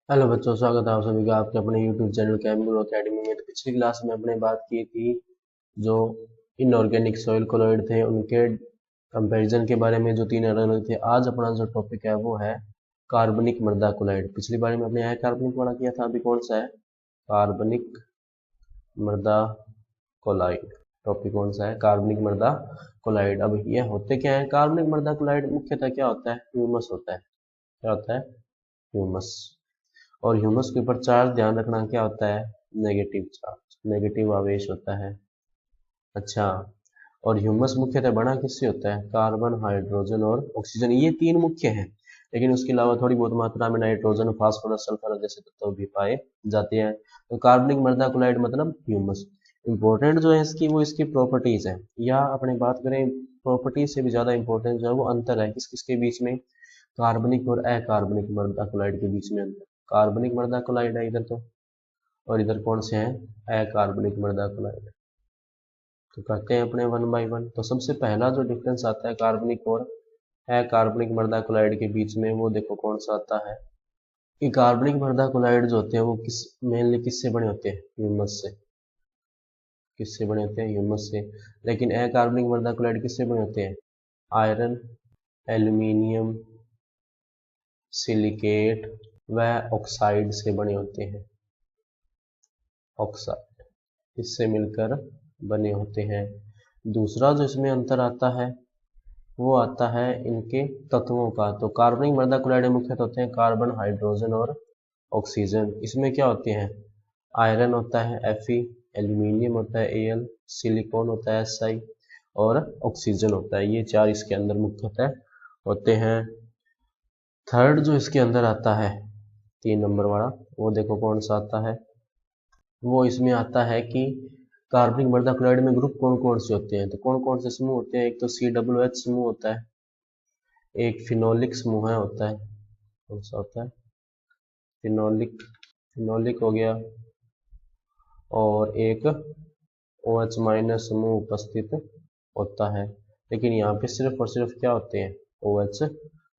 Hello बच्चों, स्वागत है आप सभी का आपके अपने YouTube चैनल कैम्ब्रो अकेडमी में। तो पिछली क्लास में अपने बात की थी जो इनऑर्गेनिक सॉइल कोलॉइड थे उनके कंपैरिजन के बारे में, जो तीन अलग अलग थे। आज अपना जो टॉपिक है वो है कार्बनिक मृदा कोलॉइड। पिछली बार में अपने यहाँ कार्बनिक पढ़ा किया था, अभी कौन सा है? कार्बनिक मृदा कोलाइड। टॉपिक कौन सा है? कार्बनिक मृदा कोलाइड। अब ये होते क्या है कार्बनिक मृदा कोलाइड? मुख्यतः क्या होता है? ह्यूमस होता है। क्या होता है? ह्यूमस। और ह्यूमस के ऊपर चार्ज ध्यान रखना, क्या होता है? नेगेटिव चार्ज, नेगेटिव आवेश होता है। अच्छा, और ह्यूमस मुख्यतः बना किससे होता है? कार्बन, हाइड्रोजन और ऑक्सीजन, ये तीन मुख्य हैं। लेकिन उसके अलावा थोड़ी बहुत मात्रा में नाइट्रोजन, फास्फोरस, सल्फर जैसे तत्व भी पाए जाते हैं। तो कार्बनिक मृदा क्लोराइड मतलब ह्यूमस। इंपॉर्टेंट जो है इसकी, वो इसकी प्रॉपर्टीज है, या अपने बात करें प्रॉपर्टीज से भी ज्यादा इंपॉर्टेंट जो है वो अंतर है किस किसके बीच में? कार्बनिक और अकार्बनिक मृदा क्लोराइड के बीच में अंतर। कार्बनिक मृदा क्लोराइड है इधर तो, और इधर कौन से हैं? अकार्बनिक मृदा क्लोराइड। तो करते हैं अपने वन बाय वन। तो सबसे पहला जो डिफरेंस आता है कार्बनिक और अकार्बनिक मृदा क्लोराइड के बीच में, वो देखो कौन सा आता है कि कार्बनिक मृदा क्लोराइड जो होते हैं वो किस मेनली किससे बने होते हैं? ह्यूमस से। किससे बने होते हैं? ह्यूमस से। लेकिन अकार्बनिक मृदा क्लोराइड किससे बने होते हैं? आयरन, एल्यूमिनियम, सिलिकेट व ऑक्साइड से बने होते हैं। ऑक्साइड इससे मिलकर बने होते हैं। दूसरा जो इसमें अंतर आता है वो आता है इनके तत्वों का। तो कार्बनिक मृदा क्लोराइड मुख्यतः होते हैं कार्बन, हाइड्रोजन और ऑक्सीजन। इसमें क्या होते हैं? आयरन होता है Fe, एल्यूमिनियम होता है Al, सिलिकॉन होता है Si और ऑक्सीजन होता है। ये चार इसके अंदर मुख्यतः होते हैं। थर्ड जो इसके अंदर आता है 3 नंबर वाला, वो देखो कौन सा आता है? वो इसमें आता है कि कार्बनिक मृदा क्लोराइड में ग्रुप कौन कौन से होते हैं। तो कौन कौन से समूह होते हैं? एक तो COOH समूह होता है, एक फिनोलिक समूह होता है। कौन सा होता है? फिनोलिक। फिनोलिक हो गया। और एक OH माइनस समूह उपस्थित होता है। लेकिन यहाँ पे सिर्फ और सिर्फ क्या होते हैं? OH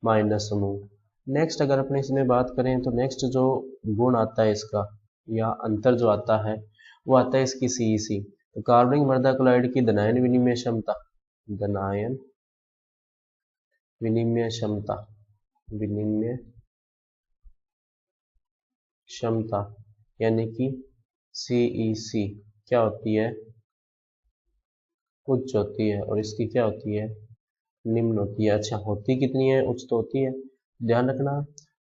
माइनस समूह। नेक्स्ट अगर अपने इसमें बात करें तो नेक्स्ट जो गुण आता है इसका, या अंतर जो आता है, वो आता है इसकी CEC। तो कार्बनिक मृदा क्लोराइड की धनायन विनिमय क्षमता, धनायन विनिमय क्षमता, विनिमय क्षमता यानी कि CEC क्या होती है? उच्च होती है। और इसकी क्या होती है? निम्न होती है। अच्छा, होती कितनी है? उच्च तो होती है। ध्यान रखना,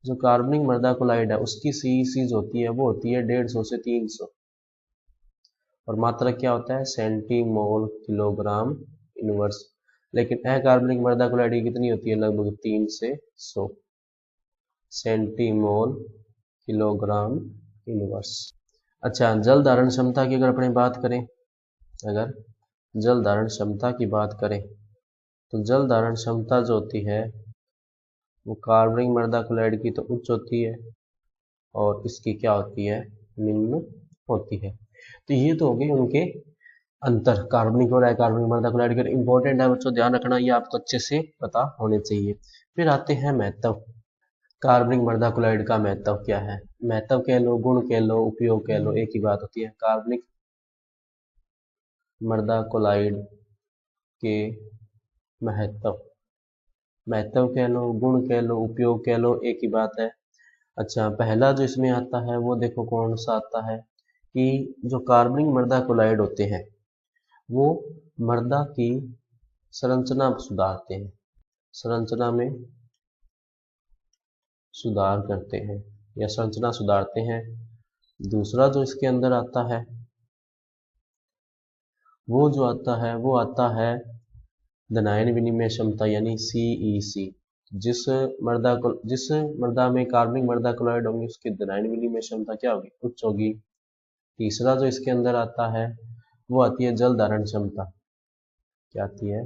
जो कार्बनिक मृदा क्लोराइड है उसकी CEC जो होती है वो होती है 150 से 300। और मात्रक क्या होता है? सेंटीमोल किलोग्राम इनवर्स। लेकिन अकार्बनिक मृदा क्लोराइड की कितनी होती है? लगभग 3 से 100 सेंटीमोल किलोग्राम इनवर्स। अच्छा, जल धारण क्षमता की अगर अपने बात करें, अगर जल धारण क्षमता की बात करें तो जल धारण क्षमता जो होती है वो कार्बनिक मृदा क्लोराइड की तो उच्च होती है, और इसकी क्या होती है? निम्न होती है। तो ये तो हो गए उनके अंतर, कार्बनिक और अकार्बनिक मृदा क्लोराइड के। इंपॉर्टेंट है बच्चों, ध्यान रखना, ये आपको अच्छे से पता होने चाहिए। फिर आते हैं महत्व। कार्बनिक मृदा क्लोराइड का महत्व क्या है? महत्व कह लो, गुण कह लो, उपयोग कह लो, एक ही बात होती है। कार्बनिक मृदा क्लोराइड के महत्व, महत्व कह लो, गुण कह लो, उपयोग कह लो, एक ही बात है। अच्छा, पहला जो इसमें आता है वो देखो कौन सा आता है कि जो कार्बनिक मृदा क्लोराइड होते हैं वो मृदा की संरचना सुधारते हैं, संरचना में सुधार करते हैं या संरचना सुधारते हैं। दूसरा जो इसके अंदर आता है वो जो आता है वो आता है धनायन विनिमय क्षमता यानी CEC। जिस मृदा में कार्बनिक मृदा क्लोराइड होंगे उसकी धनायन विनिमय क्षमता क्या होगी? उच्च होगी। तीसरा जो इसके अंदर आता है वो आती है जल धारण क्षमता। क्या आती है?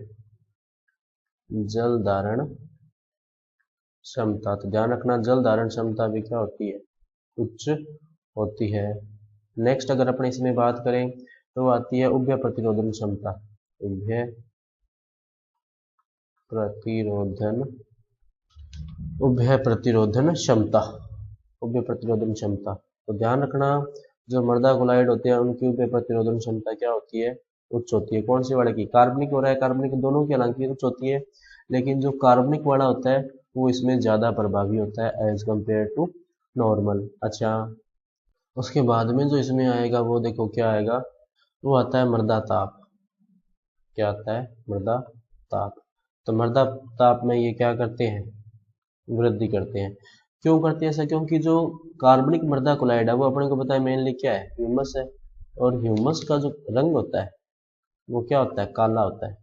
जल धारण क्षमता। तो ध्यान रखना, जल धारण क्षमता भी क्या होती है? उच्च होती है। नेक्स्ट अगर अपने इसमें बात करें तो आती है उभय प्रतिरोधन क्षमता। उभय प्रतिरोधन, उभय प्रतिरोधन क्षमता। उप प्रतिरोधन क्षमता। तो ध्यान रखना, जो मृदा क्लोराइड होते हैं उनकी उप प्रतिरोधन क्षमता क्या होती है? उच्च होती है। कौन सी वाले की? कार्बनिक हो रहा है, कार्बनिक दोनों की हालांकि उच्च होती है, लेकिन जो कार्बनिक वाला होता है वो इसमें ज़्यादा प्रभावी होता है एज कम्पेयर टू नॉर्मल। अच्छा, उसके बाद में जो इसमें आएगा वो देखो क्या आएगा, वो आता है मृदा ताप। क्या आता है? मृदा ताप। तो मृदा ताप में ये क्या करते हैं? वृद्धि करते हैं। क्यों करते हैं ऐसा? क्योंकि जो कार्बनिक मृदा क्लोराइड है वो अपने को पता है मेनली क्या है? ह्यूमस है। और ह्यूमस का जो रंग होता है वो क्या होता है? काला होता है।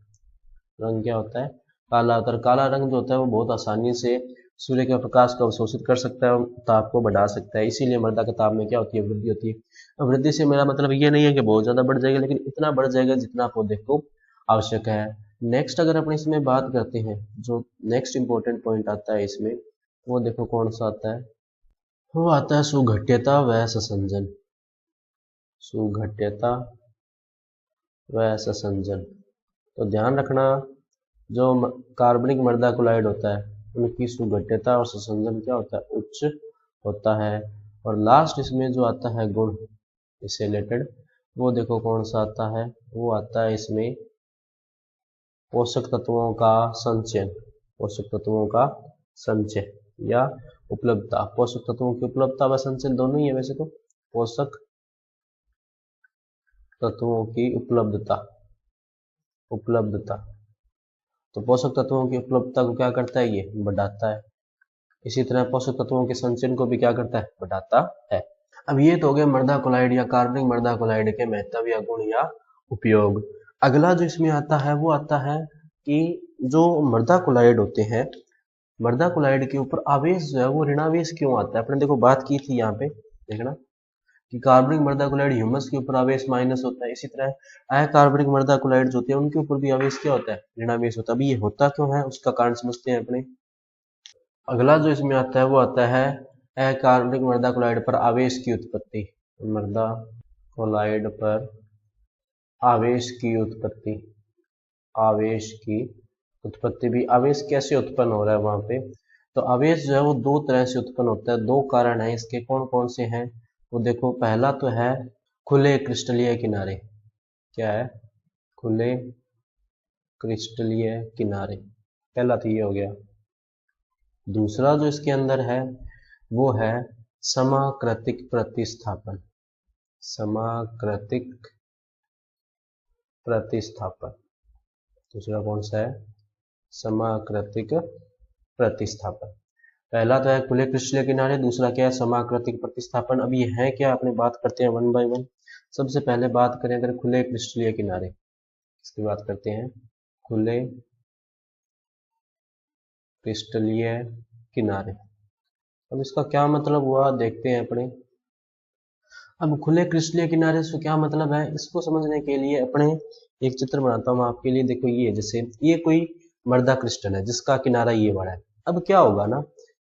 रंग क्या होता है? काला होता है। काला रंग जो होता है वो बहुत आसानी से सूर्य के प्रकाश को अवशोषित कर सकता है और ताप को बढ़ा सकता है। इसीलिए मृदा के ताप में क्या होती है? वृद्धि होती है। अब वृद्धि से मेरा मतलब ये नहीं है कि बहुत ज्यादा बढ़ जाएगा, लेकिन इतना बढ़ जाएगा जितना पौधे को आवश्यक है। नेक्स्ट अगर अपन इसमें बात करते हैं, जो नेक्स्ट इंपॉर्टेंट पॉइंट आता है इसमें, वो देखो कौन सा आता है? वो आता है सुघट्यता व ससंजन। सुघट्यता व ससंजन। तो ध्यान रखना, जो कार्बनिक मृदा क्लोराइड होता है उनकी सुघट्यता और ससंजन क्या होता है? उच्च होता है। और लास्ट इसमें जो आता है गुण इससे रिलेटेड, वो देखो कौन सा आता है? वो आता है इसमें पोषक तत्वों का संचयन। पोषक तत्वों का संचय या उपलब्धता। पोषक तत्वों की उपलब्धता व संचयन दोनों ही है वैसे तो। पोषक तत्वों की उपलब्धता, उपलब्धता। तो पोषक तत्वों की उपलब्धता को क्या करता है? ये बढ़ाता है। इसी तरह पोषक तत्वों के संचयन को भी क्या करता है? बढ़ाता है। अब ये तो हो गया मृदा क्लोराइड या कार्बनिक मृदा क्लोराइड के महत्व या गुण या उपयोग। अगला जो इसमें आता है वो आता है कि जो मृदा क्लोराइड होते हैं, मृदा क्लोराइड के ऊपर आवेश जो है वो ऋणावेश क्यों आता है? अपने देखो बात की थी यहाँ पे, देखना कि कार्बनिक मृदा क्लोराइड ह्यूमस के ऊपर आवेश माइनस होता है, इसी तरह अकार्बनिक मृदा क्लोराइड जो होते हैं उनके ऊपर भी आवेश क्या होता है? ऋणावेश होता है। अभी ये होता क्यों है उसका कारण समझते हैं अपने। अगला जो इसमें आता है वो आता है अकार्बनिक मृदा क्लोराइड पर आवेश की उत्पत्ति। मृदा क्लोराइड पर आवेश की उत्पत्ति। आवेश की उत्पत्ति भी, आवेश कैसे उत्पन्न हो रहा है वहां पे? तो आवेश जो है वो दो तरह से उत्पन्न होता है। दो कारण है इसके। कौन कौन से हैं? वो देखो, पहला तो है खुले क्रिस्टलीय किनारे। क्या है? खुले क्रिस्टलीय किनारे। पहला तो ये हो गया। दूसरा जो इसके अंदर है वो है समाकृतिक प्रतिस्थापन। समाकृतिक प्रतिस्थापन। दूसरा कौन सा है? समाकृतिक प्रतिस्थापन। पहला तो है खुले क्रिस्टलीय किनारे, दूसरा क्या है? समाकृतिक प्रतिस्थापन। अब ये है क्या? अपने बात करते हैं वन बाय वन। सबसे पहले बात करें अगर खुले क्रिस्टलीय किनारे, इसकी बात करते हैं। खुले क्रिस्टलीय किनारे, अब इसका क्या मतलब हुआ देखते हैं अपने। अब खुले क्रिस्टलीय किनारे से क्या मतलब है, इसको समझने के लिए अपने एक चित्र बनाता हूँ आपके लिए। देखो ये जैसे ये कोई मृदा क्रिस्टल है जिसका किनारा ये बड़ा है। अब क्या होगा ना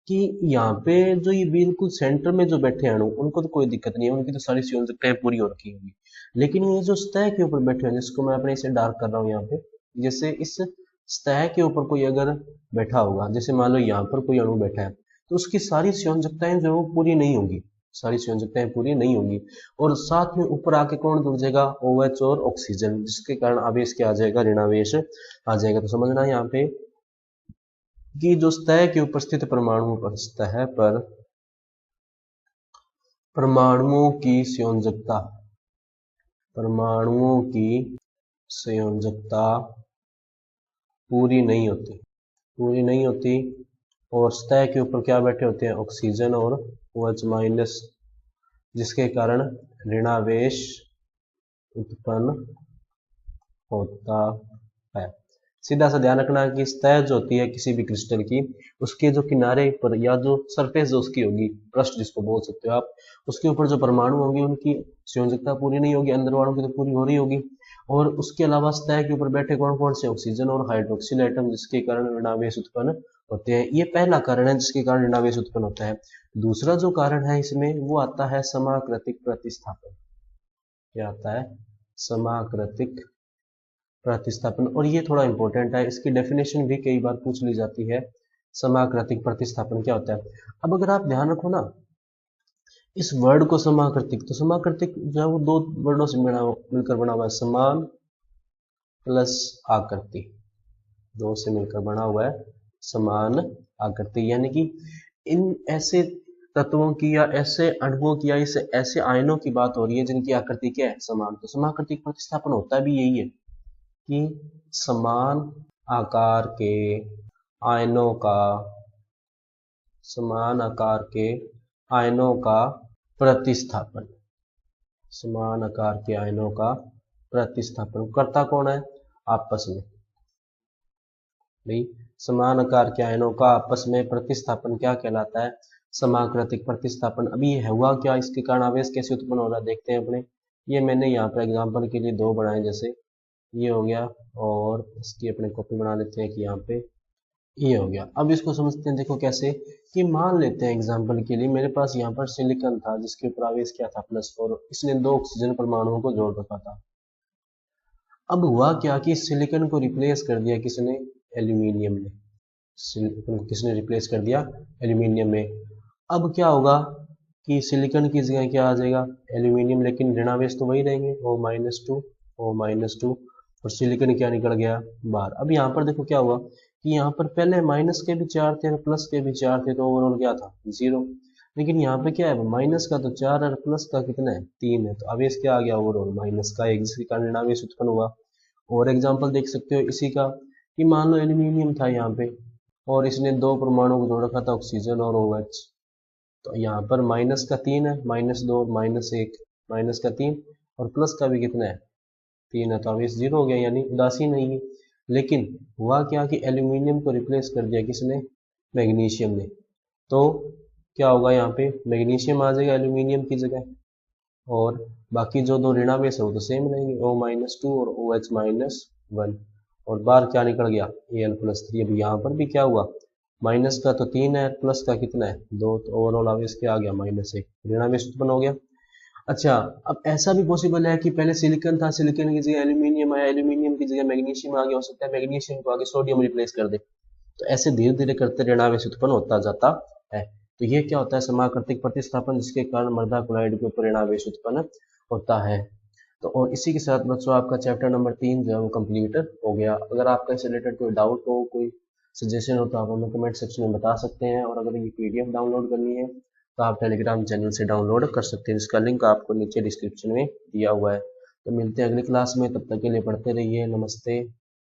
कि यहाँ पे जो ये बिल्कुल सेंटर में जो बैठे अणु, उनको तो कोई दिक्कत नहीं है, उनकी तो सारी संयोजकताएं पूरी हो रखी होगी। लेकिन ये जो सतह के ऊपर बैठे हैं, जिसको मैं अपने इसे डार्क कर रहा हूँ यहाँ पे, जैसे इस सतह के ऊपर कोई अगर बैठा होगा, जैसे मान लो यहाँ पर कोई अणु बैठा है, तो उसकी सारी संयोजकताएं जो पूरी नहीं होगी, सारी संयोजकताएं पूरी नहीं होंगी। और साथ में ऊपर आके कौन जुड़ जाएगा? OH और ऑक्सीजन, जिसके कारण आवेश क्या आ जाएगा? ऋणावेश आ जाएगा। तो समझना यहाँ पे कि जो सतह के ऊपर स्थित परमाणु पर, सतह पर परमाणुओं की संयोजकता, परमाणुओं की संयोजकता पूरी नहीं होती, पूरी नहीं होती। और सतह के ऊपर क्या बैठे होते हैं? ऑक्सीजन और OH माइनस, जिसके कारण ऋणावेश उत्पन्न होता है। सीधा सा ध्यान रखना कि सतह जो होती है किसी भी क्रिस्टल की, उसके जो किनारे पर या जो सरफेस जो उसकी होगी, पृष्ठ जिसको बोल सकते हो आप, उसके ऊपर जो परमाणु होंगे उनकी संयोजकता पूरी नहीं होगी, अंदर वालों की तो पूरी हो रही होगी। और उसके अलावा सतह के ऊपर बैठे कौन कौन से? ऑक्सीजन और हाइड्रोक्सिल एटम, जिसके कारण ऋणावेश उत्पन्न होते हैं। ये पहला कारण है जिसके कारण ऋणावेश उत्पन्न होता है। दूसरा जो कारण है इसमें वो आता है समाकृतिक प्रतिस्थापन। क्या आता है? समाकृतिक प्रतिस्थापन। और ये थोड़ा इंपॉर्टेंट है, इसकी डेफिनेशन भी कई बार पूछ ली जाती है। समाकृतिक प्रतिस्थापन क्या होता है? अब अगर आप ध्यान रखो ना इस वर्ड को समाकृतिक, तो समाकृतिक जो है वो दो वर्डों से मिलकर बना हुआ है, समान प्लस आकृति, दो से मिलकर बना हुआ है समान आकृति। यानी कि इन ऐसे तत्वों की या ऐसे अणुओं की या इस ऐसे आयनों की बात हो रही है जिनकी आकृति क्या है, समान। तो समाकृतिक प्रतिस्थापन होता भी यही है कि समान आकार के आयनों का, समान आकार के आयनों का प्रतिस्थापन, समान आकार के आयनों का प्रतिस्थापन करता कौन है, आपस में। भाई समान आकार के आयनों का आपस में प्रतिस्थापन क्या कहलाता है, समाकृतिक प्रतिस्थापन। अभी ये हुआ क्या, इसके कारण आवेश कैसे उत्पन्न हो रहा है देखते हैं अपने। ये मैंने यहाँ पर एग्जांपल के लिए दो बनाए, जैसे ये हो गया और इसकी अपने कॉपी बना लेते हैं कि यहाँ पे ये हो गया। अब इसको समझते हैं, देखो कैसे, कि मान लेते हैं एग्जांपल के लिए मेरे पास यहाँ पर सिलिकॉन था जिसके ऊपर आवेश क्या था +4, इसने दो ऑक्सीजन परमाणुओं को जोड़ रखा था। अब हुआ क्या कि सिलिकॉन को रिप्लेस कर दिया किसने, एल्यूमिनियम ने, सिलिकॉन को किसने रिप्लेस कर दिया, एल्यूमिनियम में। अब क्या होगा कि सिलिकॉन की जगह क्या आ जाएगा, एल्यूमिनियम, लेकिन ऋणावेश तो वही रहेंगे, O-2 O-2, और सिलिकॉन क्या निकल गया बाहर। अब यहाँ पर देखो क्या हुआ कि यहाँ पर पहले माइनस के भी 4 थे और प्लस के भी 4 थे, तो ओवरऑल क्या था 0। लेकिन यहाँ पे क्या है, माइनस का तो 4 और प्लस का कितना है 3 है, तो आवेश क्या आ गया ओवरऑल माइनस का 1, जिसके कारण ऋणावेश उत्पन्न हुआ। और एग्जाम्पल देख सकते हो इसी का, कि मान लो एल्यूमिनियम था यहाँ पे और इसने दो परमाणु को जोड़ रखा था, ऑक्सीजन और OH। तो यहाँ पर माइनस का 3 है, -2 -1, माइनस का 3 और प्लस का भी कितना है 3 है, तो आवेश 0 हो गया, यानी उदासीन नहीं है। लेकिन हुआ क्या कि एल्यूमिनियम को रिप्लेस कर दिया किसने, मैग्नीशियम ने। तो क्या होगा, यहाँ पे मैग्नीशियम आ जाएगा एल्यूमिनियम की जगह, और बाकी जो दो ऋणावेश है वो तो सेम रहेंगे, O-2 और OH-1, और बाहर क्या निकल गया Al+3। अब यहाँ पर भी क्या हुआ, माइनस का तो 3 है, प्लस का कितना है 2, तो ओवरऑल आवेश क्या आ गया -1, ऋणावेश उत्पन्न हो गया। अच्छा, अब ऐसा भी पॉसिबल है कि पहले सिलिकॉन था, सिलिकॉन की जगह एल्यूमिनियम आया, एल्यूमिनियम की जगह मैग्नीशियम आ गया, हो सकता है मैग्नीशियम को आगे सोडियम रिप्लेस कर दे। तो ऐसे धीरे धीरे करते ऋणावेश उत्पन्न होता जाता है। तो ये क्या होता है, समाकृतिक प्रतिस्थापन, जिसके कारण मृदा क्लोराइड के ऊपर ऋणावेश उत्पन्न होता है। तो और इसी के साथ बच्चों आपका चैप्टर नंबर 3 जो है वो कंप्लीट हो गया। अगर आपका इससे रिलेटेड कोई डाउट हो, कोई सजेशन हो, तो आप हमें कमेंट सेक्शन में बता सकते हैं। और अगर ये PDF डाउनलोड करनी है तो आप टेलीग्राम चैनल से डाउनलोड कर सकते हैं, जिसका लिंक आपको नीचे डिस्क्रिप्शन में दिया हुआ है। तो मिलते हैं अगली क्लास में, तब तक के लिए पढ़ते रहिए, नमस्ते।